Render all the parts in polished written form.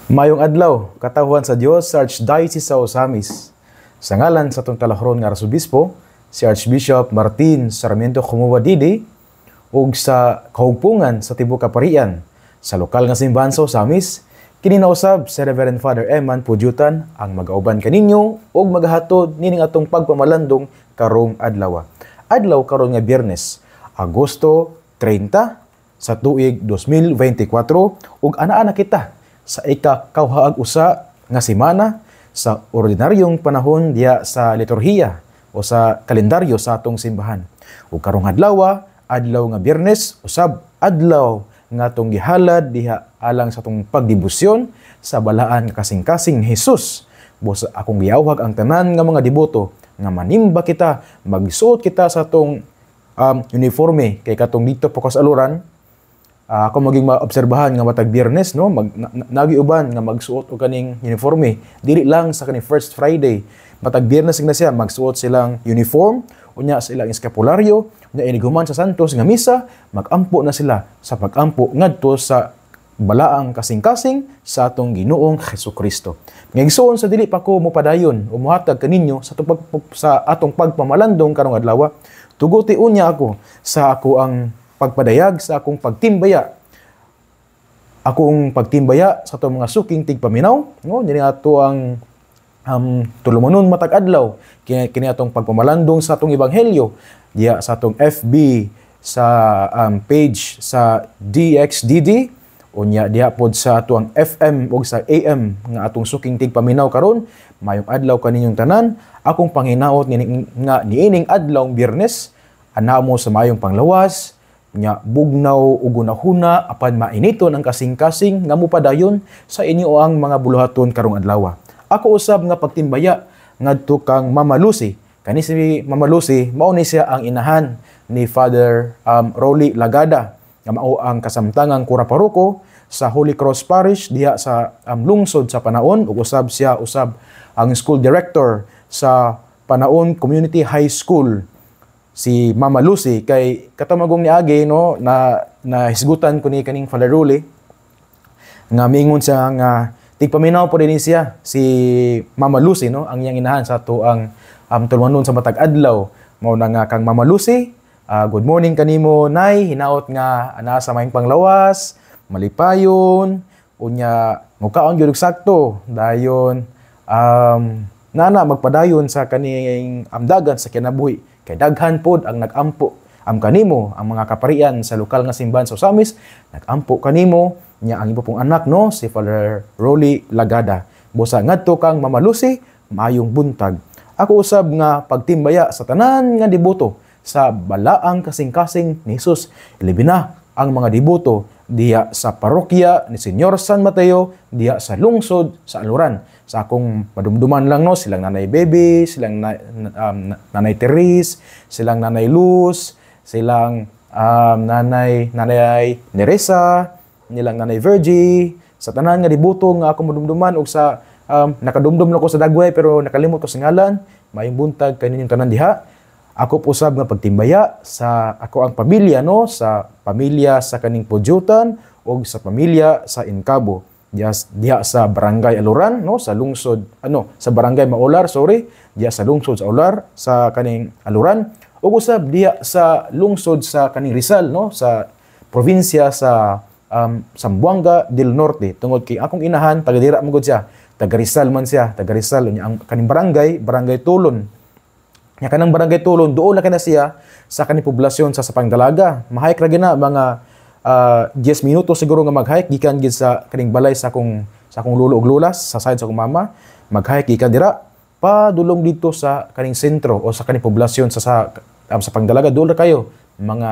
Mayong adlaw, katawhan sa Dios sa Archdiocese sa Osamis. Sa ngalan sa itong talahron nga Arsobispo, si Archbishop Martin Sarmiento Kumuwa Didi, ug sa kahugpungan sa Tibuok Kaparian, sa lokal nga simbahan sa Osamis, kininausab si Reverend Father Eman Pudyutan ang mag-auban kaninyo ug maghatod nining atong pagpamalandong karong adlaw. Adlaw karon nga Biyernes, Agosto 30 sa tuig 2024 ug anaa na kita sa ika-kauhaag-usa nga semana sa ordinaryong panahon diya sa liturhiya o sa kalendaryo sa atong simbahan. Ug karong adlaw nga Biyernes, usab adlaw nga atong gihalad diha alang sa atong pagdibusyon sa balaan kasing-kasing Hesus. Busa akong giyawhag ang tanan nga mga deboto nga manimba kita, magsuot kita sa atong uniforme kay katong dito po sa aluran. Ako maging maobserbahan nga matag Biyernes, no, nagiuban nga magsuot og kaning uniforme dili lang sa kaning First Friday. Matag Biyernes na siya magsuot silang uniform, unya silang eskapularyo, unya iniguman sa santos nga misa, magampo na sila sa pagampo ngadto sa balaang kasing-kasing sa atong Ginoong Hesukristo. Ngigsuon sa dili pa ko mopadayon o mohatag kaninyo sa atong pagpamalandong karong adlaw, tuguti unya ako sa ako ang pagpadayag sa akong pagtimbaya. Akong pagtimbaya sa itong mga suking tigpaminaw, no? Dili ato ang tulumanon matag adlaw kini atong pagpamalandong sa atong ebanghelyo diya sa atong FB sa page sa DXDD unya diha pod sa atong FM ug sa AM nga atong suking tigpaminaw karon. Mayong adlaw kaninyong tanan. Akong panginaot niining adlaw Biyernes anamo sa mayong panglawas nya bugnaw ug gunahuna apan mainiton ang kasing-kasing nga mopadayon sa inyo ang mga buluhaton karong adlaw. Ako usab nga pagtimbaya ngadto kang Mama Lucy. Kani si Mama Lucy mao ni siya ang inahan ni Father Rolly Lagada nga mao ang kasamtangang kura-paroko sa Holy Cross Parish diha sa lungsod sa Panaon ug usab ang school director sa Panaon Community High School. Si Mama Lucy kay katamagong niagi no na hisgutan ko ni kaning Father Rolly nga mingon siya nga tigpaminaw po din siya si Mama Lucy no ang iyang inahan sa ato ang tulumanon sa matag adlaw mao na nga kang Mama Lucy. Good morning kanimo nay, hinaot nga ana sa maayong panglawas, malipayon unya mukaon gyud sakto dayon nana magpadayon sa kaning amdagan sa kinabuhi. Kay daghan pod ang nagampo kanimo ang mga kaparian sa lokal nga simbahan sa Osamis, nagampo kanimo nya ang ibo pong anak no si Father Rolly Lagada. Busa ngadto kang Mama Lucy, maayong buntag. Ako usab nga pagtimbaya sa tanan nga deboto sa balaang kasing-kasing ni Hesus. Ilibin na ang mga deboto diya sa parokya ni Senyor San Mateo diya sa lungsod sa Aluran. Sa akong madumduman lang no, silang Nanay Baby, silang Nanay Teres, silang Nanay Luz, silang Nanay Neresa, nilang Nanay Virgie, sa tanan nga deboto nga ako madumduman ug sa nakadumdum na ko sa dagway pero nakalimot ko sa ngalan, maayong buntag kaninyong tanan diha. Ako usab nga pagtimbaya sa ako ang pamilya no, sa pamilya sa kaning Pudyutan ug sa pamilya sa Incabo. Diya sa Barangay Aluran no, sa lungsod sa Barangay Maular, diya sa lungsod sa Ular sa kaning Aluran ug usab diya sa lungsod sa kaning Rizal no, sa probinsya sa Zamboanga del Norte. Tungod kay akong inahan taga dira man gud siya, taga Rizal man siya, taga Rizal unya ang kaning barangay Tulon. Nya kanang barangay Tulon doon na kana siya sa kaning poblasyon sa Sapangdalaga. Mahayk ra gina mga 10 minutos siguro nga mag-hike gikan gid sa kaning balay sa akong lolo ug lola sa side sa akong mama. Mag-hike gikan dira padulong dito sa kaning sentro o sa kaning poblasyon sa Pangdalaga. Dool ra kayo mga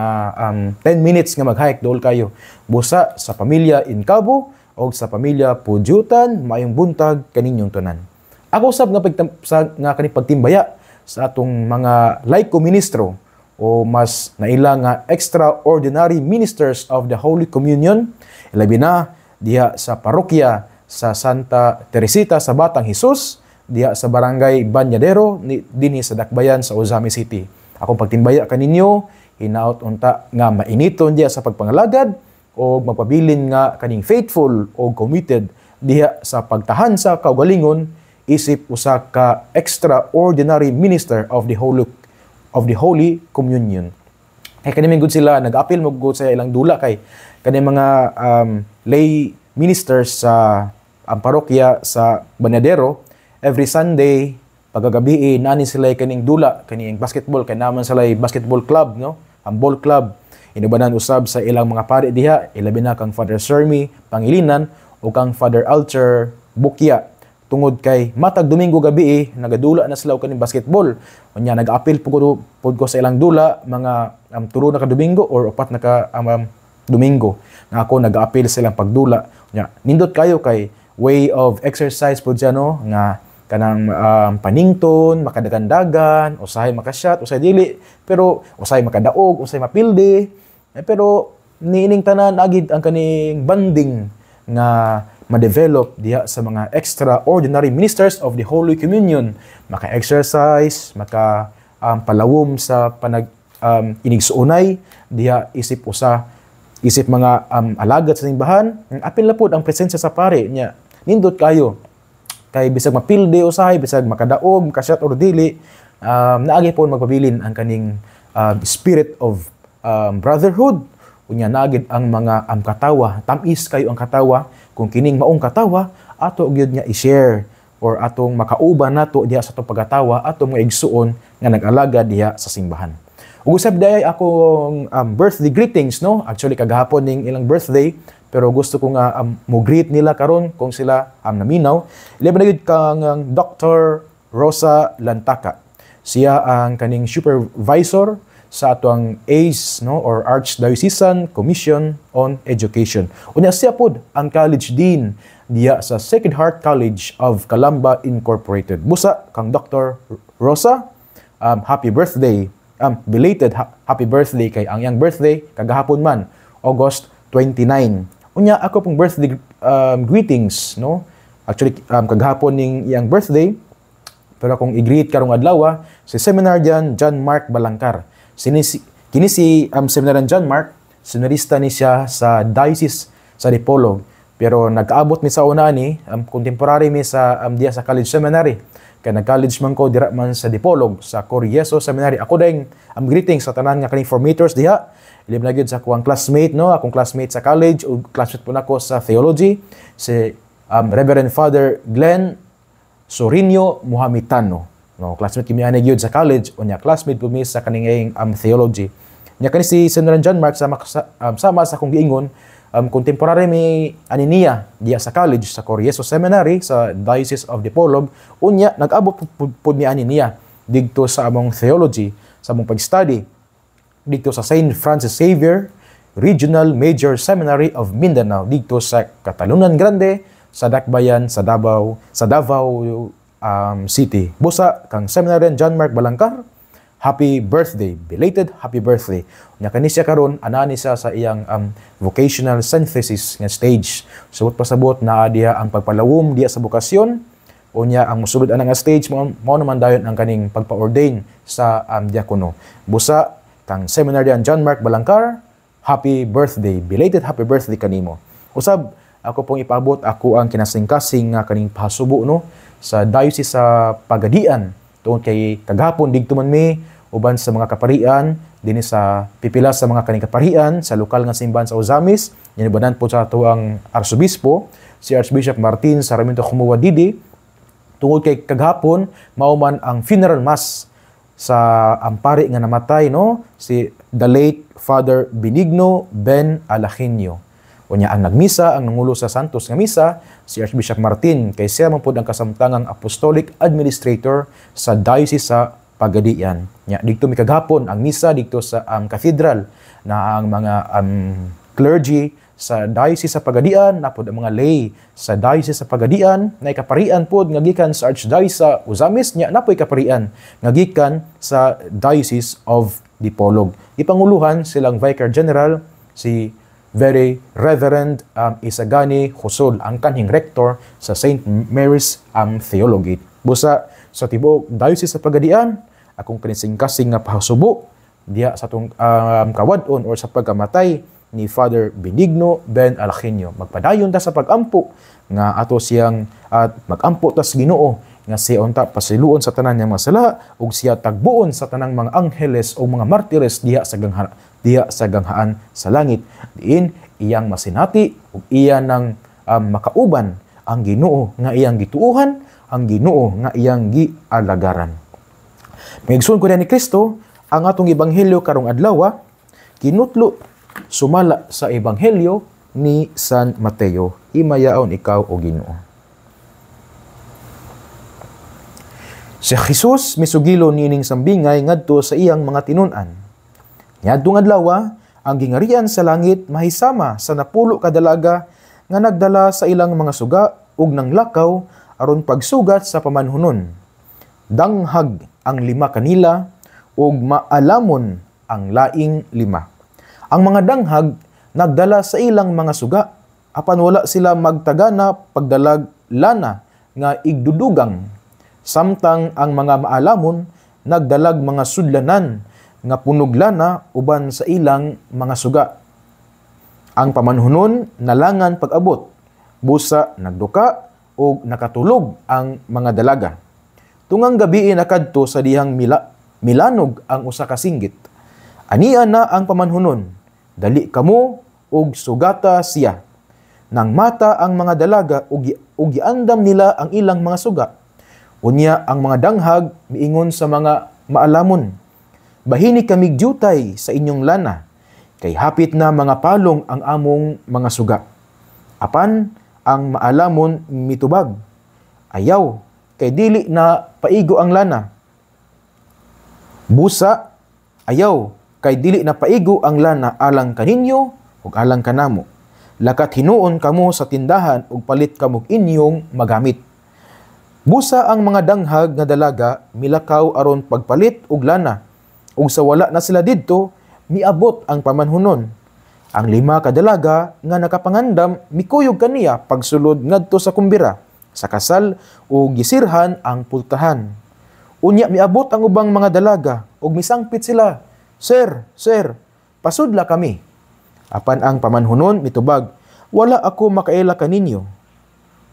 10 minutes nga mag-hike, dool kayo. Busa sa pamilya Incabo o sa pamilya Pudyutan, maayong buntag kaninyong tanan. Ako usab nga kaning pagtimbaya sa atong mga laiko ministro o mas naila nga extraordinary ministers of the Holy Communion, ilabi na diha sa parokya sa Santa Teresita sa Batang Hesus, diha sa Barangay Banyadero, dinhi sa Dakbayan sa Ozamis City. Akong pagtimbaya kaninyo, hinaot unta nga mainiton diha sa pagpangalagad o magpabilin nga kaning faithful o committed diha sa pagtahan sa kaugalingon isip usa ka extraordinary minister of the Holy Communion. Kay kani gud sila nag-apil mo gud sa ilang dula kay kani mga lay ministers sa parokya sa Banadero every Sunday pagagabi nani sila kaning dula kaning basketball kay naman sila basketball club no, ang ball club. Inubanan usab sa ilang mga pari diha, ilabi na kang Father Sermi Pangilinan o kang Father Alcher Bukya. Tungod kay matag Domingo gabi nagadula na sila og kaning basketball. Unya nag-apil pud ko sa ilang dula mga tulo na ka Domingo or upat na ka Domingo. Nga ako nag-apil silang pagdula. Unya nindot kayo kay way of exercise pud siya no nga kanang panington, makadagandagan, usahay makashot, usahay dili, pero usahay makadaog, usahay mapilde. Pero niining tanan agid ang kaning banding nga ma-develop diha sa mga extraordinary ministers of the Holy Communion. Maka-exercise, palawom sa panag inigsuunay diha isip mga alagad sa simbahan. Apil na pud ang presensya sa pare nya. Nindot kayo kay bisag mapilde usahay, bisag makadaog, makashot or dili, naagi po magpabilin ang kaning spirit of brotherhood. Unya naagid ang mga katawa, tamis kayo ang katawa, kung kining maong katawa ato gyud nga i-share or atong makauban nato diha sa atong pagatawa atong mga igsuon nga nag-alaga diha sa simbahan. Ug usab day akong birthday greetings no, actually kagahapon ning ilang birthday pero gusto ko nga mo greet nila karon kung sila naminaw. Ilabi na gyud kang Dr. Rosa Lantaka. Siya ang kaning supervisor sa atong ACE no or Archdiocesan Commission on Education. Unya siya pod ang college dean diya sa Sacred Heart College of Calamba Incorporated. Busa kang Dr. Rosa, happy birthday. Belated happy birthday kay ang iyang birthday kagahapon man August 29. Unya ako pong birthday greetings no. Actually kagahapon ning iyang birthday pero akong i-greet karong adlaw si Seminarian John Mark Balangkar. Kini si Seminarian John Mark, seminarista ni siya sa Diocese sa Dipolog. Pero nag-aabot mi sa una ni, contemporary mi sa diya sa College Seminary. Kaya nag-college man ko dira man sa Dipolog, sa Corieso Seminary. Ako ding greetings sa tanan nga kaning formators diha. Ilib na gyud sa akong classmate no, akong classmate sa college ug classmate po nako sa theology si Reverend Father Glenn Sorinio Muhamitano. No, classmate kimi ani gyud sa college unya classmate pud mi sa kaning theology. Nya kani si Seminarian John Mark sama sa akong giingon contemporary mi ani niya diya sa college sa Corieso Seminary sa Diocese of Dipolog unya nag-abot pud mi ani niya didto sa among theology sa among pag-study didto sa Saint Francis Xavier Regional Major Seminary of Mindanao didto sa Catalunan Grande sa Dakbayan sa Davao City. Busa kang Seminarian John Mark Balangkar, happy birthday, belated happy birthday. Nya kani siya karon anani siya sa iyang vocational synthesis nga stage. Subot pasabot na diha ang pagpalawom diha sa bokasyon. Unya ang mosulod ana nga stage mao naman dayon ang kaning pagpa-ordain sa diakono. Busa kang Seminarian John Mark Balangkar, happy birthday, belated happy birthday kanimo. Usab ako pong ipabot ako ang kinasing-kasing nga kaning pahasubo no sa Diocese sa Pagadian tungod kay kagahapon digto man mi uban sa mga kaparian dinhi sa pipila sa mga kaning kaparian sa lokal nga simbahan sa Ozamis inibanan po sa ato ang Arsobispo si Archbishop Martin Sarmiento Khumuwa Didi tungod kay kagahapon mao man ang funeral mass sa ampari nga namatay no si the late Father Benigno Ben Alacinio. Unya ang nagmisa, ang nangulo sa Santos nga misa, si Archbishop Martin, kay siya man pod ang kasamtangang Apostolic Administrator sa Diocese sa Pagadian. Nya didto mi kagahapon ang misa didto sa cathedral na ang mga clergy sa Diocese sa Pagadian, napod ang mga lay sa Diocese sa Pagadian, na kaparian pod nga gikan sa Archdiocese sa Ozamis, nya napoy kaparian nga gikan sa Diocese of Dipolog. Ipanguluhan silang Vicar General si Very Reverend Isagani Husol, ang kanhing rector sa St. Mary's Theology. Busa sa tibuok Diocese sa Pagadian, akong kinising-kasing nga pahasubo diya sa itong kawadon or sa pagkamatay ni Father Benigno Ben Alaquino. Magpadayon ta sa pagampo nga ato siyang at magampo tas Ginoo nga siya unta pasiluon sa tanan nga mga sala ug siya tagbuon sa tanang mga angheles o mga martires diha sa ganghaan sa langit. Diin iyang masinati ug iya nang makauban ang Ginoo nga iyang gituohan, ang Ginoo nga iyang gialagaran. Maigsoon ko ni Kristo ang atong ebanghelyo karong adlaw, kinutlo sumala sa ebanghelyo ni San Mateo. Himayaon ikaw o Ginoo. Si Jesus misugilo nining sambingay ngadto sa iyang mga tinun-an. Niadtong adlaw, ang gingarian sa langit mahisama sa 10 ka dalaga nga nagdala sa ilang mga suga ug nang lakaw aron pagsugat sa pamanhunon. Danghag ang 5 kanila ug maalamon ang laing 5. Ang mga danghag nagdala sa ilang mga suga apan wala sila magtagana pagdalag lana nga igdudugang. Samtang ang mga maalamon nagdalag mga sudlanan nga punog lana uban sa ilang mga suga. Ang pamanhunon nalangan pag-abot, busa nagduka o nakatulog ang mga dalaga. Tungang gabi nakadto sa dihang milanog ang usa ka singgit. Ania na ang pamanhunon, dali kamo ug sugata siya. Nang mata ang mga dalaga ug giandam nila ang ilang mga suga. Unya ang mga danghag miingon sa mga maalamon, bahini kami jutay sa inyong lana, kay hapit na mga palong ang among mga suga. Apan ang maalamon mitubag, ayaw, kay dili na paigo ang lana. Busa, ayaw, kay dili na paigo ang lana alang kaninyo ug alang kanamo. Lakat hinuon kamo sa tindahan ug palit kamo inyong magamit. Busa ang mga danghag nga dalaga milakaw aron pagpalit og lana. Ug sa wala na sila didto, miabot ang pamanhunon. Ang 5 ka dalaga nga nakapangandam mikuyog kaniya pagsulod ngadto sa kumbira, sa kasal ug gisirhan ang pultahan. Unya miabot ang ubang mga dalaga ug misangpit sila, "Sir, sir, pasudla kami." Apan ang pamanhunon mitubag, "Wala ako makaila kaninyo."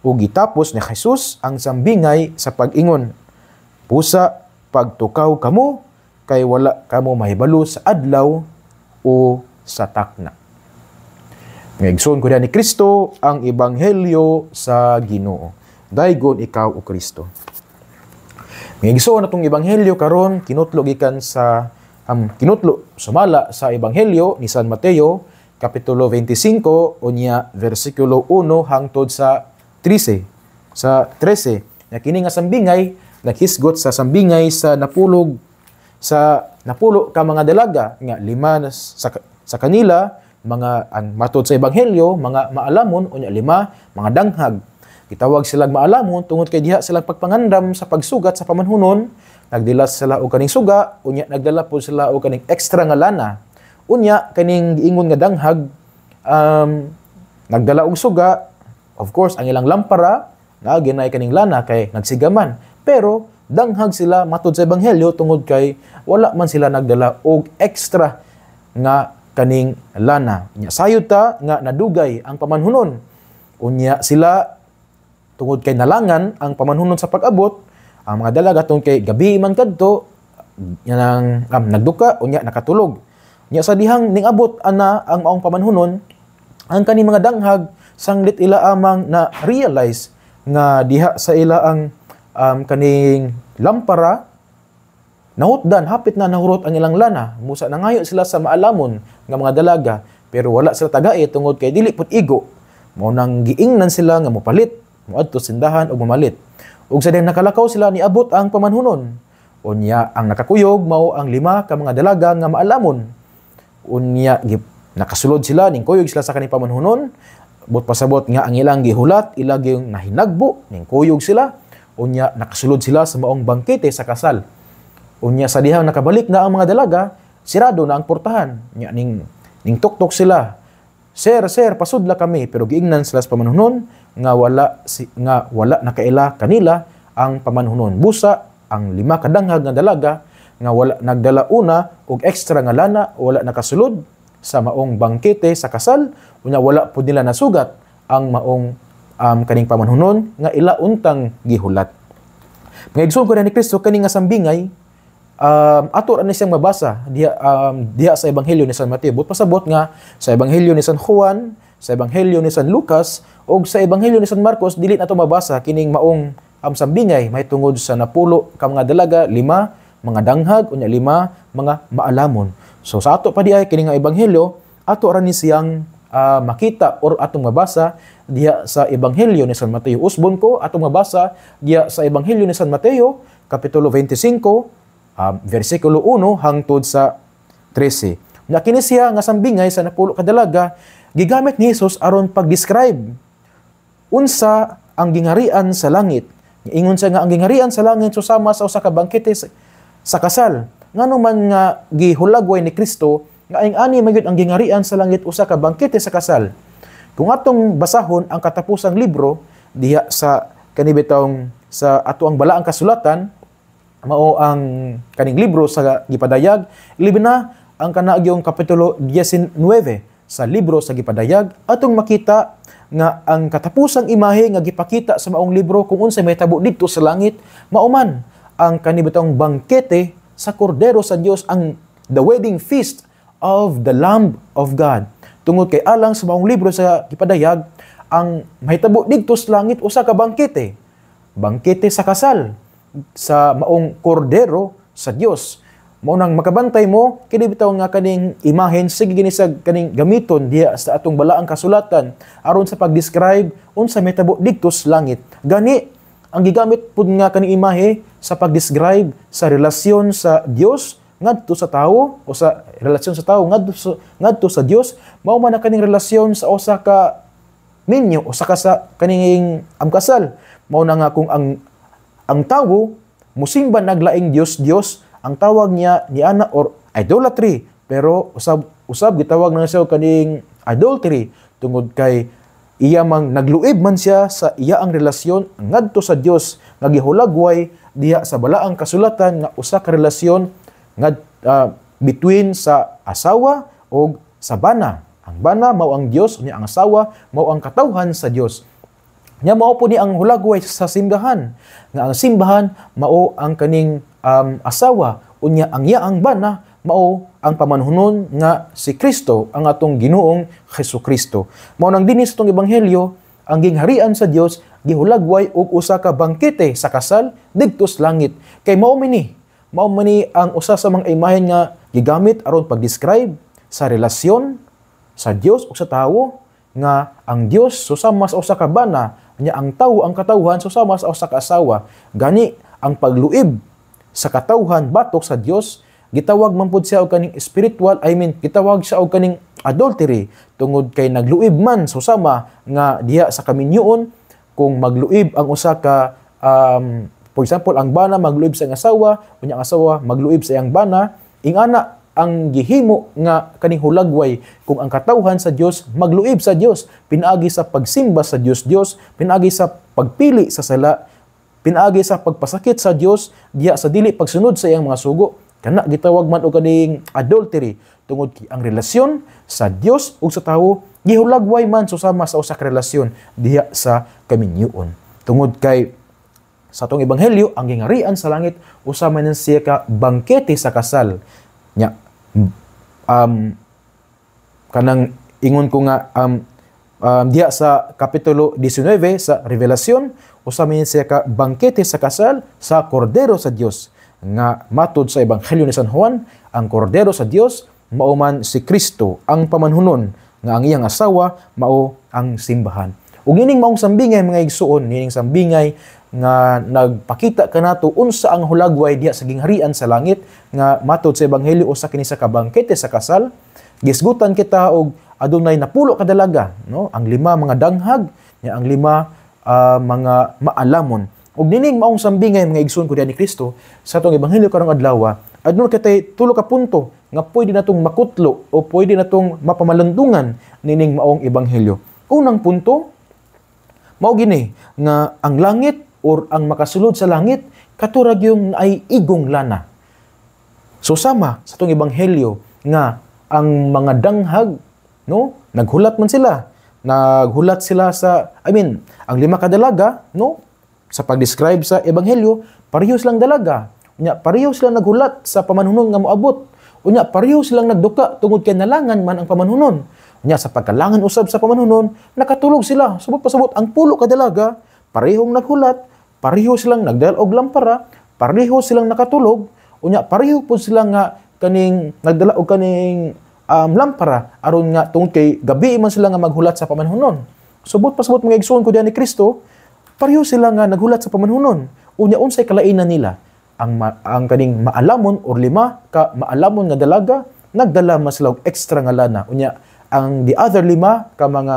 Ug gitapos ni Jesus ang sambingay sa pag-ingon, "Pusa, pagtukaw kamo, kay wala kamo mahibalo sa adlaw o sa takna." Ngaigsoon ko ni Kristo ang ebanghelyo sa Ginoo. Daygon ikaw o Kristo. Ngaigsoon atong ebanghelyo karon kinutlo gikan sa kinutlo sumala sa ebanghelyo ni San Mateo kapitulo 25 unya bersikulo 1 hangtod sa 13. Sa 13, na kini nga sambingay naghisgot sa sambingay sa napulo ka mga dalaga nga 5 sa kanila mga ang matod sa ebanghelyo mga maalamon unya 5 mga danghag. Gitawag silang maalamon tungod kay diha silang pagpangandam sa pagsugat sa pamanhunon, nagdala sila og kaning suga unya nagdala po sila og kaning extra nga lana. Unya kaning giingon nga danghag nagdala og suga. Of course, ang ilang lampara, na ginay kaning lana kay nagsigaman. Pero, danghag sila matod sa ebanghelyo tungod kay wala man sila nagdala og extra nga kaning lana. Sayod ta nga nadugay ang pamanhunon. Unya sila tungod kay nalangan ang pamanhunon sa pag-abot, ang mga dalaga tungod kay gabi man kadto yang nagduka unya nakatulog. Unya sa dihang ning abot ana ang maong pamanhunon, ang kaning mga danghag sanglit ila amang na realize nga diha sa ila ang kaning lampara nahutdan hapit na nahurot ang ilang lana. Musa nangayo sila sa maalamon nga mga dalaga pero wala sila tagay tungod kay dili pud igo. Mao nang giingnan sila nga mopalit, moadto sindahan ug mamalit. Ug sa dihang nakalakaw sila niabot ang pamanhunon. Unya ang nakakuyog mao ang 5 ka mga dalaga nga maalamon. Unya nakasulod sila ning kuyog sila sa kaning pamanhunon. Bot pasabot nga ang ilang gihulat, ilang yung nahinagbo, ning kuyog sila. Unya nakasulod sila sa maong bangkete sa kasal. Unya sa dihang nakabalik na ang mga dalaga, sirado na ang portahan. Unya ning tuktok sila. "Sir, sir, pasudla kami." Pero giingnan sila sa pamanhunon nga wala nakaila kanila ang pamanhunon. Busa ang 5 ka danghag nga dalaga nga wala nagdala una og extra nga lana, wala nakasulod. sa maong bangkete sa kasal, unya wala po nila nasugat ang maong kaning pamanhunon nga ila untang gihulat. Mga igsoon ko ni Kristo kani nga sambingay ato ra ni siyang mabasa diha sa ebanghelyo ni San Mateo. But pasabot nga sa ebanghelyo ni San Juan, sa ebanghelyo ni San Lucas o sa ebanghelyo ni San Marcos dili nato mabasa kining maong sambingay may tungod sa napulo ka mga dalaga, 5 mga danghag unya 5 mga maalamon. So sa ato pa diay kining nga ebanghelyo ato ra ni siyang makita or atong mabasa diha sa ebanghelyo ni San Mateo. Usbon ko atong mabasa diha sa ebanghelyo ni San Mateo kapitulo 25 versikulo 1 hangtod sa 13. Na kini siya nga sambingay sa napulo ka dalaga gigamit ni Jesus aron pag-describe unsa ang gingharian sa langit. Ingon siya nga ang gingharian sa langit susama sa usa ka bangkete sa kasal. Ngano man nga gihulagway ni Kristo nga ani magyud ang gingharian sa langit usa ka bangkete sa kasal. Kung atong basahon ang katapusang libro diha sa kanibitong sa ato ang balaang kasulatan mao ang kaning libro sa gipadayag ilibin na ang kanagyong kapitulo 19 sa libro sa gipadayag atong makita nga ang katapusang imahe nga gipakita sa maong libro kung unsay mahitabo didto sa langit mao man ang kanibitong bangkete sa kordero sa Dios, ang the wedding feast of the Lamb of God. Tungod kay alang sa maong libro sa gipadayag ang mahitabo didto sa langit usa ka bangkete sa kasal sa maong kordero sa Dios. Mao nang makabantay mo kini bitaw nga kaning imahen sige ginisag kaning gamiton diha sa atong balaang kasulatan aron sa pag-describe unsa mahitabo didto sa langit. Gani ang gigamit pud nga kaning imahe sa pag-describe sa relasyon sa Dios ngadto sa tawo o sa relasyon sa tawo ngadto sa Dios mao man ang kaning relasyon sa usa ka minyo o sa kaning kasal. Mao na nga kung ang tawo musimba naglaing Dios, ang tawag niya ni ana or idolatry, pero usab gitawag na siya kaning adultery tungod kay iya mang nagluib man siya sa iya ang relasyon ngadto sa Dios nga gihulagway diha sa balaang kasulatan nga usa ka relasyon between sa asawa o sa bana. Ang bana mao ang Dios unya ang asawa mao ang katawhan sa Dios. Nya mao po ni ang hulagway sa simbahan nga ang simbahan mao ang kaning asawa unya ang ang bana mao ang pamanhunon nga si Kristo ang atong Ginoong Hesukristo. Mao nang dinhi sa atong ebanghelyo ang gingharian sa Dios gihulagway og usa ka bangkete sa kasal didto sa langit. Kay mao man ang usa sa mga imahen nga gigamit aron pag-describe sa relasyon sa Dios ug sa tawo nga ang Dios susama sa usa ka bana nya ang tawo ang katawhan susama sa usa ka asawa. Gani ang pagluib sa katawhan batok sa Dios gitawag man pud siya og kaning spiritual, gitawag siya og kaning adultery tungod kay nagluib man susama nga diha sa kaminyoon. Kung magluib ang usa ka for example ang bana magluib sa iyang asawa unya ang asawa magluib sa iyang bana, ingana ang gihimo nga kaning hulagway kung ang katawhan sa Dios magluib sa Dios pinaagi sa pagsimba sa Dios, pinaagi sa pagpili sa sala, pinaagi sa pagpasakit sa Dios diha sa dili pagsunod sa iyang mga sugo. Kana gitawag man og kaning adultery tungod ang relasyon sa Dios ug sa tawo gihulagway man susama sa usa ka relasyon diha sa kaminyoon. Tungod kay sa atong ebanghelyo ang gingharian sa langit usama man siya ka bangkete sa kasal. Nya kanang ingon ko nga diha sa kapitulo 19 sa Revelasyon usama man siya ka bangkete sa kasal sa kordero sa Dios nga matud sa ebanghelyo ni San Juan ang kordero sa Dios mao man si Kristo ang pamanhunon nga ang iyang asawa mao ang simbahan. Ug ining maong sambingay mga igsuon, ining sambingay nga nagpakita kanato unsa ang hulagway diha sa gingharian sa langit nga matud sa ebanghelyo usa kini sa kabangkete sa kasal. Gisgutan kita og adunay napulo ka dalaga, no? Ang 5 mga danghag, nya ang 5 mga maalamon. Ug nining maong sambingay mga igsuon ko diha ni Kristo sa atong ebanghelyo karong adlaw, aduna kitay tulo ka punto nga pwede natong makutlo o pwede natong mapamalandungan nining maong ebanghelyo. Unang punto mao gini nga ang langit or ang makasulod sa langit katurag yung ay igong lana. So sama sa itong ebanghelyo nga ang mga danghag, no? Naghulat man sila. Naghulat sila ang 5 kadalaga, no? Sa pag-describe sa ebanghelyo, pareho silang dalaga. Unya, pareho silang naghulat sa pamanunon nga moabot. Unya, pareho silang nagduka tungod kay nalangan man ang pamanunon. Unya, sa pagkalangan usab sa pamanunon, nakatulog sila. Subot pasabot ang 10 kadalaga, parehong naghulat, pareho silang nagdala og lampara, pareho silang nakatulog. Unya, pareho po silang nga kaning nagdala og kaning lampara aron nga tungod kay gabi man sila nga maghulat sa pamanunon. Subot pasabot mga igsoon ko diyan ni Kristo, pareho sila nga naghulat sa pamanunon. Unya, unsay kalainan nila? Ang kaning maalamon or 5 ka maalamon nga dalaga, nagdala mas sila og extra nga lana. Unya, ang the other 5 ka mga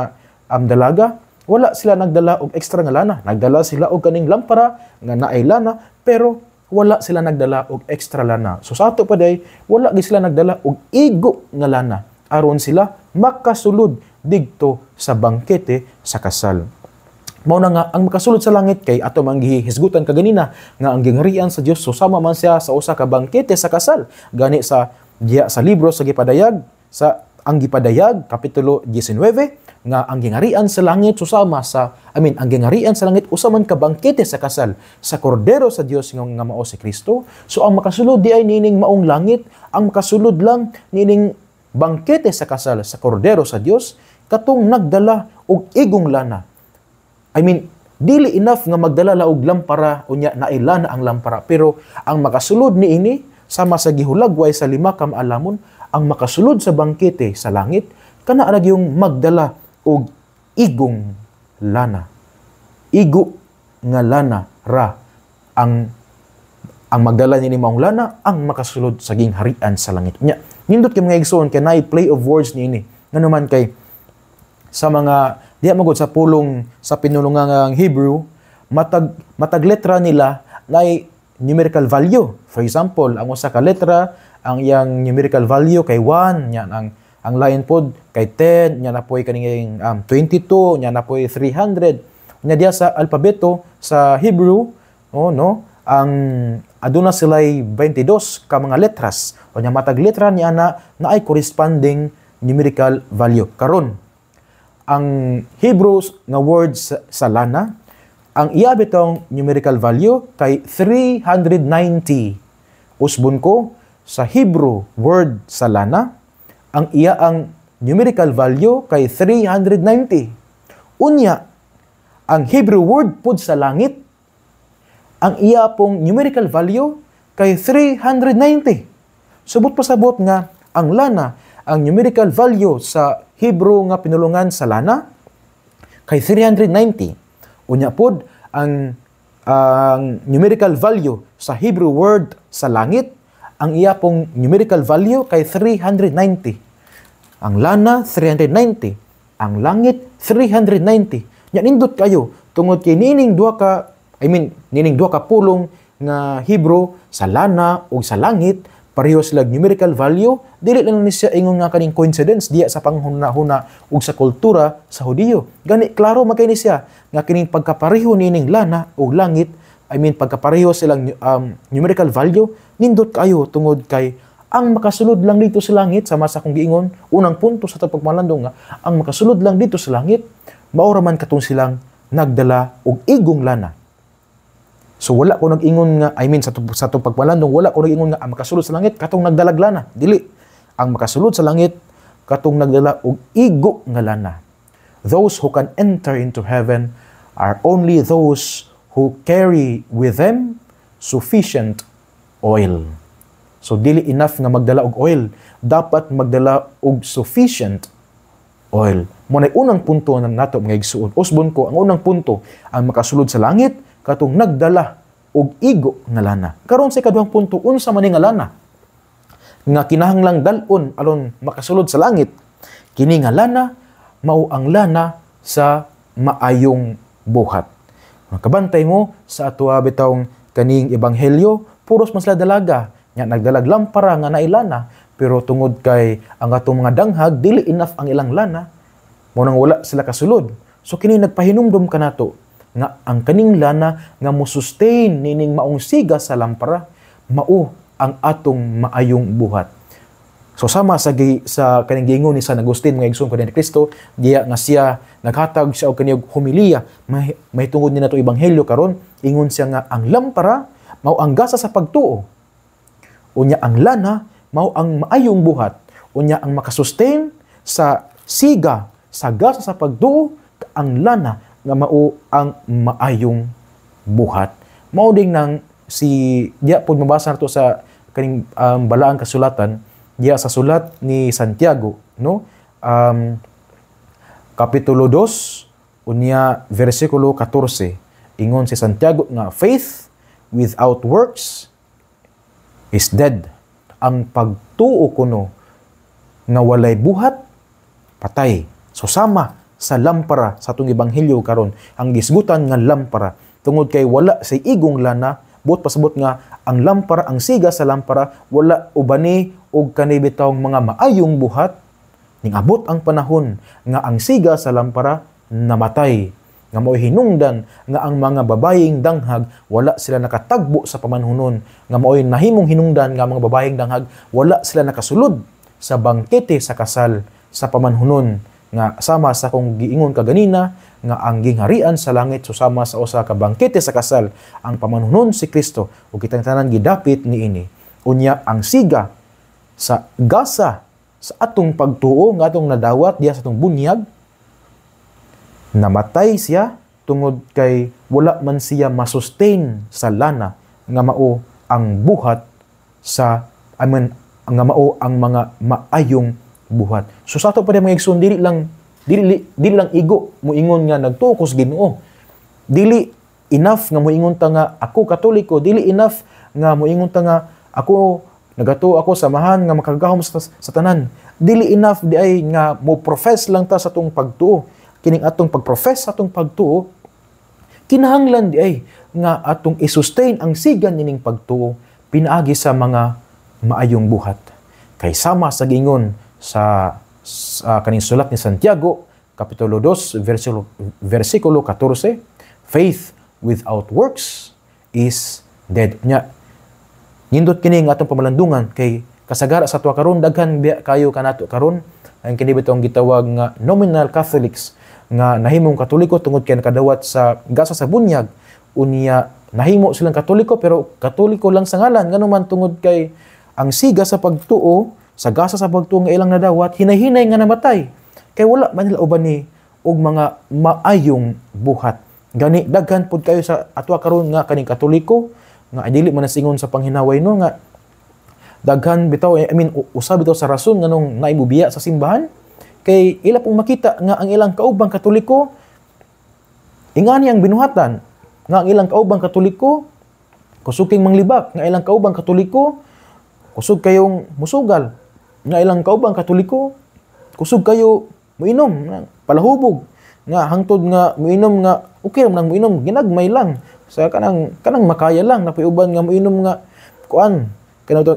dalaga, wala sila nagdala og extra nga lana. Nagdala sila og kaning lampara nga naay lana, pero wala sila nagdala og extra lana. So sa ato pa day, wala gid sila nagdala og igo nga lana aron sila makasulod didto sa bangkete sa kasal. Mao na nga ang makasulod sa langit kay ato manggihisgutan kaganina nga ang gingharian sa Dios susama man siya sa usa ka bangkete sa kasal. Gani sa libro sa gipadayag sa ang gipadayag kapitulo 19 nga ang gingharian sa langit susama ang gingharian sa langit usa man ka bangkete sa kasal sa kordero sa Dios nga mao si Kristo. So ang makasulod di ay nining maong langit, ang makasulod lang nining bangkete sa kasal sa kordero sa Dios katong nagdala og igong lana. Dili enough nga magdala la og lampara unya nailana ang lampara, pero ang makasulod niini sama sa gihulagway sa 5 ka maalamon, ang makasulod sa bangkete sa langit kana ra yung magdala og igong lana. Igo nga lana ra ang magdala niini maong lana, ang makasulod sa gingharian sa langit. Nya, nindot kay mga igsoon kay naay play of words niini. Naman kay sa mga diya magod sa pulong sa pinulungang Hebrew, matag letra nila naay numerical value. For example, ang usa ka letra, ang iyang numerical value kay 1, yan ang lain pod kay 10, nya napoy kaning 22, nya napoy 300. Nya diya sa alpabeto sa Hebrew, ang aduna sila'y 22 ka mga letras. O nya matag letra niya na ay corresponding numerical value. Karon ang Hebrew nga words sa lana, ang iya bitong numerical value kay 390. Usbon ko, sa Hebrew word sa lana, ang iya ang numerical value kay 390. Unya, ang Hebrew word pod sa langit, ang iya pong numerical value kay 390. Subot pasabot nga ang lana, ang numerical value sa Hebrew nga pinulungan sa lana kay 390. Unya pod ang numerical value sa Hebrew word sa langit, ang iya pong numerical value kay 390. Ang lana 390, ang langit 390. Nya nindot kayo tungod kay nining duha ka pulong nga Hebrew sa lana o sa langit, pareho sila numerical value, dili lang ni siya ingon nga kaning coincidence diya sa panghuna-huna ug sa kultura sa Hudiyo. Gani klaro magkay ni siya nga kining pagkapareho nining lana o langit, pagkapareho silang numerical value, nindot kayo tungod kay ang makasulod lang dito sa langit sama sa akong giingon unang punto sa atong pagmalandong nga ang makasulod lang dito sa langit mao ra man katong silang nagdala og igong lana. So wala ko nag-ingon nga, sa itong pagpalandong, wala ko nag-ingon nga ang makasulod sa langit, katong nagdalag lana. Dili. Ang makasulod sa langit, katong nagdala og igo nga lana. Those who can enter into heaven are only those who carry with them sufficient oil. So dili enough nga magdala og oil. Dapat magdala og sufficient oil. Muna'y unang punto na nato mga igsuon. Usbon ko, ang unang punto, ang makasulod sa langit, katong nagdala og igo nga lana. Karon sa ikaduhang punto, unsa man nga lana nga kinahanglang dalon aron makasulod sa langit. Kini nga lana mao ang lana sa maayong buhat. Makabantay mo sa atua bitawng kaning ebanghelyo, puros man sila dalaga, nya nagdalag lampara nga nailana, pero tungod kay ang atong mga danghag dili enough ang ilang lana, mo nang wala sila kasulod. So kini nagpahinumdom kanato nga ang kaning lana nga mo-sustain nining maong siga sa lampara, mao ang atong maayong buhat. So sama sa kaning giingon ni San Agustin mga igsoon ni Kristo, diya nga siya naghatag siya og kaniyog homilya may tungod ni nato ebanghelyo karon, ingon siya nga ang lampara mao ang gasa sa pagtuo. Unya ang lana mao ang maayong buhat. Unya ang makasustain sa siga sa gasa sa pagtuo, ang lana nga mao ang maayong buhat. Mao ding nang si diya pud mabasa nato sa kaning balaang kasulatan diya sa sulat ni Santiago, no? Kapitulo 2 unya versikulo 14, ingon si Santiago nga faith without works is dead. Ang pagtuo kuno nga walay buhat, patay. So sama sa lampara sa atong ebanghelyo karon, ang gisgutan nga lampara tungod kay wala sa igong lana, buot pasabot nga ang lampara, ang siga sa lampara wala ubani og kanibitawng mga maayong buhat. Ning abot ang panahon nga ang siga sa lampara namatay, nga mao hinungdan nga ang mga babayeng danghag wala sila nakatagbo sa pamanhunon, nga mao nahimong hinungdan nga mga babayeng danghag wala sila nakasulod sa bangkete sa kasal sa pamanhunon, nga sama sa kung giingon kaganina nga ang gingharian sa langit susama sa usa ka bangkete sa kasal, ang pamanhunon si Kristo ug kitang tanan gidapit niini. Unya ang siga sa gasa sa atong pagtuo nga atong nadawat diya sa atong bunyag, namatay siya tungod kay wala man siya masustain sa lana nga mao ang buhat sa nga mao ang mga maayong buhat. So sa ato pa mga igsoon, dili lang igo moingon nga nagtukos Ginoo. Dili enough nga moingon ta nga ako Katoliko, dili enough nga moingon ta nga ako nagato ako samahan nga makagahom sa tanan. Dili enough di ay nga mo profess lang ta sa atong pagtuo. Kining atong pagprofess sa atong pagtuo, kinahanglan di ay nga atong i-sustain ang sigan nining pagtuo pinaagi sa mga maayong buhat. Kay sama sa gingon sa kaning sulat ni Santiago, Kapitulo 2, versikulo 14, faith without works is dead. Nya, nindot kini nga atong pamalandungan kay kasagara sa tuwa karon daghan kayo kanato karon ang kini bitong gitawag nga nominal Catholics nga nahimong Katoliko tungod kay nakadawat sa gasa sa bunyag. Unya nahimo silang Katoliko pero Katoliko lang sa ngalan, nganuman tungod kay ang siga sa pagtuo sa gasa sa pagtuo nga ilang nadawat hinay-hinay nga namatay kay wala man nila uban ni og mga maayong buhat. Gani daghan pud kayo sa atwa karon nga kaning Katoliko nga dili man nasingon sa panghinaway no nga daghan bitaw usab bitaw sa rason nganong naibubiya sa simbahan kay ila pong makita nga ang ilang kaubang Katoliko ingani ang binuhatan nga ang ilang kaubang Katoliko kusog king manglibak, nga ilang kaubang Katoliko kusog kayong musugal, nga ilang kaubang Katoliko kusog kayo muinom palahubog, nga hangtod nga muinom nga okay man muinom ginagmay lang sa kanang makaya lang napiuban nga muinom nga kuan kanang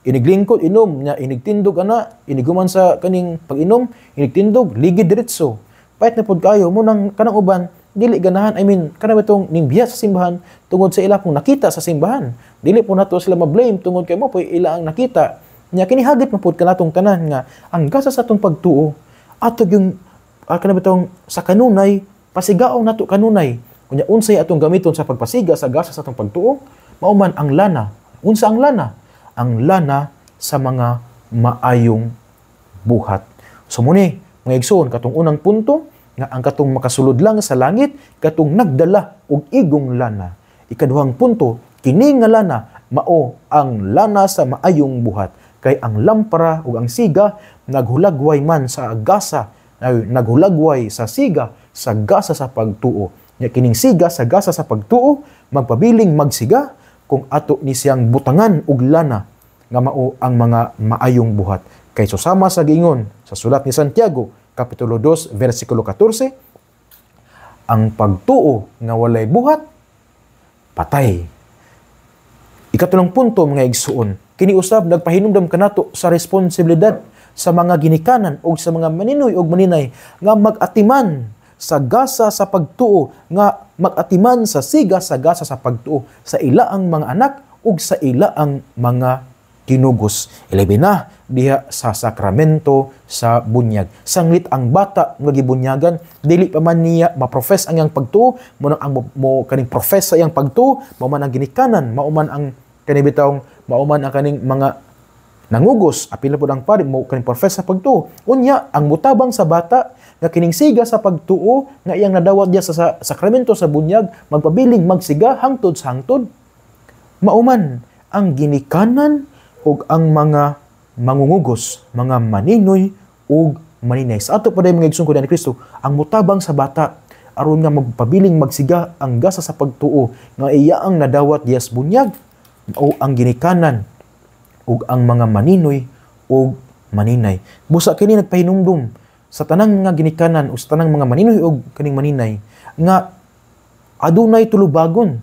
iniglingkod inom nya inigtindog ana iniguman sa kaning pag-inom inigtindog ligid diretso pait na pud kayo mo nang kanang uban dili ganahan kanang itong nimbiya sa simbahan tungod sa ila pong nakita sa simbahan, dili po nato sila ma-blame tungod kay mo po ila ang nakita nya kini hagit mo pud kanatong tanan nga ang gasa sa atong pagtuo atog yung kanang itong sa kanunay pasigaong nato kanunay unya unsay atong gamiton sa pagpasiga sa gasa sa atong pagtuo mao man ang lana. Unsa ang lana? Ang lana sa mga maayong buhat. So muni, mga igsoon, katong unang punto, nga ang katong makasulod lang sa langit, katong nagdala og igong lana. Ikaduhang punto, kini nga lana, mao ang lana sa maayong buhat. Kay ang lampara ug ang siga, naghulagway man sa gasa, naghulagway sa siga, sa gasa sa pagtuo. Nya kining siga sa gasa sa pagtuo, magpabiling magsiga, kung ato ni siyang butangan og lana nga mao ang mga maayong buhat. Kay susama sa giingon sa sulat ni Santiago Kapitulo 2 versikulo 14, ang pagtuo nga walay buhat patay. Ikatulong punto mga igsuon, kini usab nagpahinumdom kanato sa responsibilidad sa mga ginikanan o sa mga maninoy o maninay nga mag-atiman sa gasa sa pagtuo, nga mag-atiman sa siga sa gasa sa pagtuo sa ilaang mga anak ug sa ilaang mga kinugos. Ilabi na diha sa sakramento sa bunyag. Sanglit ang bata nga gibunyagan, dili pa man niya ma-profess ang iyang pagtuo, mo kaning profess sa iyang pagtuo, mao man ang ginikanan, mao man ang kanibitawng, mao man ang kaning mga nangugos, apil na po ang pari, mo kaning profess sa pagtuo. Unya, ang mutabang sa bata, nga kining siga sa pagtuo, nga iyang nadawat diya sa sakramento sa bunyag, magpabiling magsiga, hangtod sa hangtod. Mauman, ang ginikanan, o ang mga mangungugos, mga maninoy, o maninay. Sa ato pa rin mga igsoon ko ni Kristo, ang mutabang sa bata, aron nga magpabiling magsiga ang gasa sa pagtuo, nga iya ang nadawat diya sa bunyag, o ang ginikanan, o ang mga maninoy, o maninay. Busa kini nagpahinumdum sa tanang nga ginikanan, o sa tanang mga maninoy, o kaning maninay, nga adunay tulubagon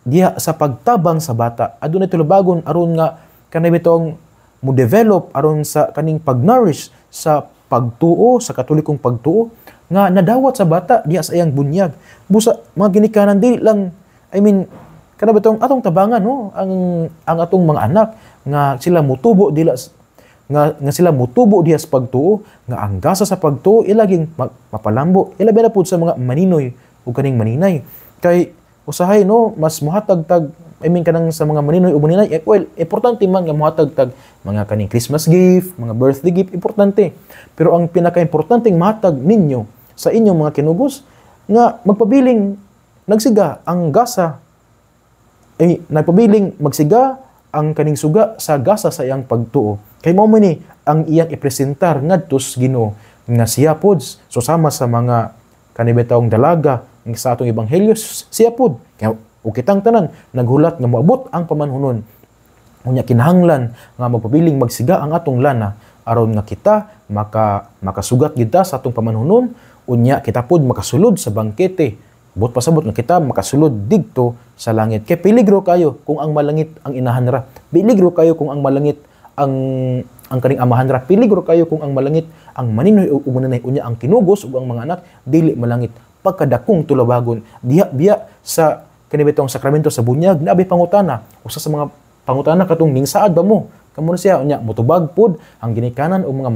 diya sa pagtabang sa bata. Adunay tulubagon aron nga kanay bitong mo develop aron sa kaning pag-nourish sa pagtuo, sa katolikong pagtuo nga nadawat sa bata diya sa iyang bunyag. Busa mga ginikanan dili lang, I mean, kanay bitong atong tabangan no, ang atong mga anak nga sila mutubo dila nga sila mutubo diya sa pagtuo, nga ang gasa sa pagtuo ilaging mapalambo. Ilabi na pud sa mga maninoy o kaning maninay. Kay usahay no, mas muhatag-tag, I mean kanang sa mga maninoy o maninay, well, importante man nga muhatag-tag mga kaning Christmas gift, mga birthday gift, importante. Pero ang pinaka-importanteng mahatag ninyo sa inyong mga kinugos, nga magpabiling nagsiga ang gasa, nagpabiling magsiga ang kaning suga sa gasa sa iyang pagtuo. Kay mao ni ang iyang ipresentar ngadtos Ginoo nga siya pods susama sa mga kanibetawng dalaga ng sa atong ebanghelyo siya pod. Kaya o kitang tanan naghulat nga moabot ang pamanhunon. Unya kinahanglan nga magpabiling magsiga ang atong lana aron nga kita makasugat gid ta sa atong pamanhunon, unya kita pod makasulod sa bangkete. Bot pasabot nga kita makasulod digto sa langit. Kay peligro kayo kung ang malangit ang inahan ra. Peligro kayo kung ang malangit ang kaning amahan ra. Peligro kayo kung ang malangit ang maninoy o umunanay, unya ang kinugos ug ang mga anak dili malangit. Pagkadakong tulabagon diha biya sa kanibitong sakramento sa bunyag naabay pangutana. Usa sa mga pangutana katong ning saad ba mo? Kamo siya unya motubag pod ang ginikanan og mga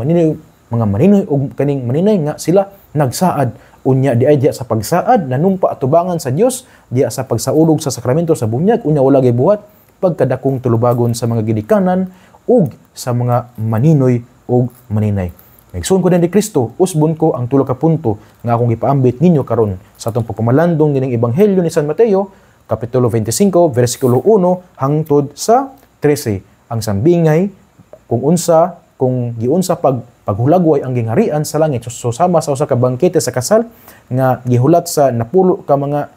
maninoy og kaning maninay nga sila nagsaad. Unya diya sa pagsaad nanumpa atubangan sa Dios diya sa pagsaulog sa sakramento sa bunyag, unya wala gay buhat pagkadakong tulubagon sa mga ginikanan ug sa mga maninoy ug maninay. Nagsuon ko din ni Kristo, usbon ko ang tulo ka punto nga akong ipaambit ninyo karon sa atong pagpamalandong dining ebanghelyo ni San Mateo, kapitulo 25, versikulo 1 hangtod sa 13. Ang sambingay kung giunsa paghulagway ang gingharian sa langit susama sa usa ka bangkete sa kasal nga gihulat sa napulo ka mga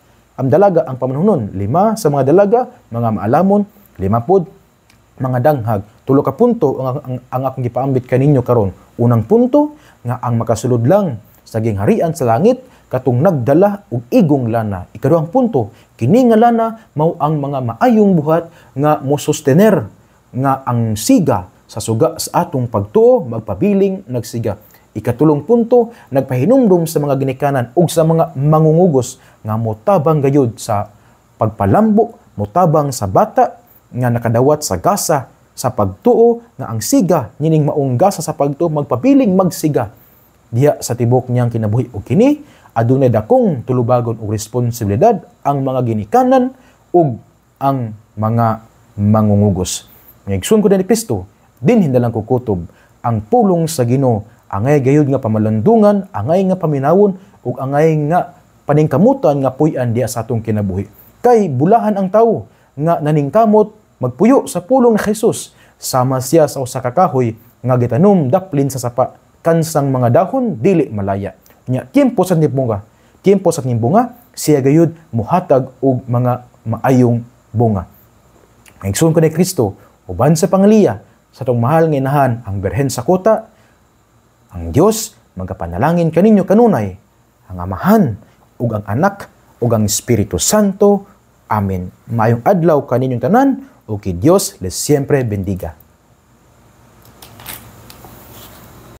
dalaga ang pamanhunon. 5 sa mga dalaga mga maalamon, 5 pod mga danghag. Tulo ka punto ang akong gipaambit kaninyo karon. Unang punto nga ang makasulod lang sa gingharian sa langit katong nagdala og igong lana. Ikaduhang punto, kini nga lana mao ang mga maayong buhat nga mosustener nga ang siga sa suga sa atong pagtuo magpabiling nagsiga. Ikatulong punto, nagpahinumdum sa mga ginikanan ug sa mga mangungugos nga motabang gayud sa pagpalambo, motabang sa bata nga nakadawat sa gasa sa pagtuo nga ang siga nining maong gasa sa pagtuo magpabiling magsiga diya sa tibok niyang kinabuhi. ug kini adunay dakong tulubagon ug responsibilidad ang mga ginikanan ug ang mga mangungugos. Ngigsoon ko ni Kristo, din hindalang kukutob ang pulong sa Ginoo, angay gayud nga pamalandungan, angay nga paminawon ug angay nga paningkamutan nga puy-an diya sa atong kinabuhi. Kay bulahan ang tawo nga naningkamot magpuyo sa pulong ni Jesus, sama siya sa usa ka kahoy nga gitanom daplin sa sapa, kansang mga dahon dili malaya. Nya tiempo sa ning bunga, siya gayud muhatag og mga maayong bunga. Ngigsoon ko ni Kristo, uban sa pangaliya sa tong mahal nga inahan ang Birhen sa Kuta, ang Dios magapanalangin kaninyo kanunay, ang Amahan ug ang Anak ug ang Espiritu Santo. Amen. Maayong adlaw kaninyong tanan, o que Dios les siempre bendiga.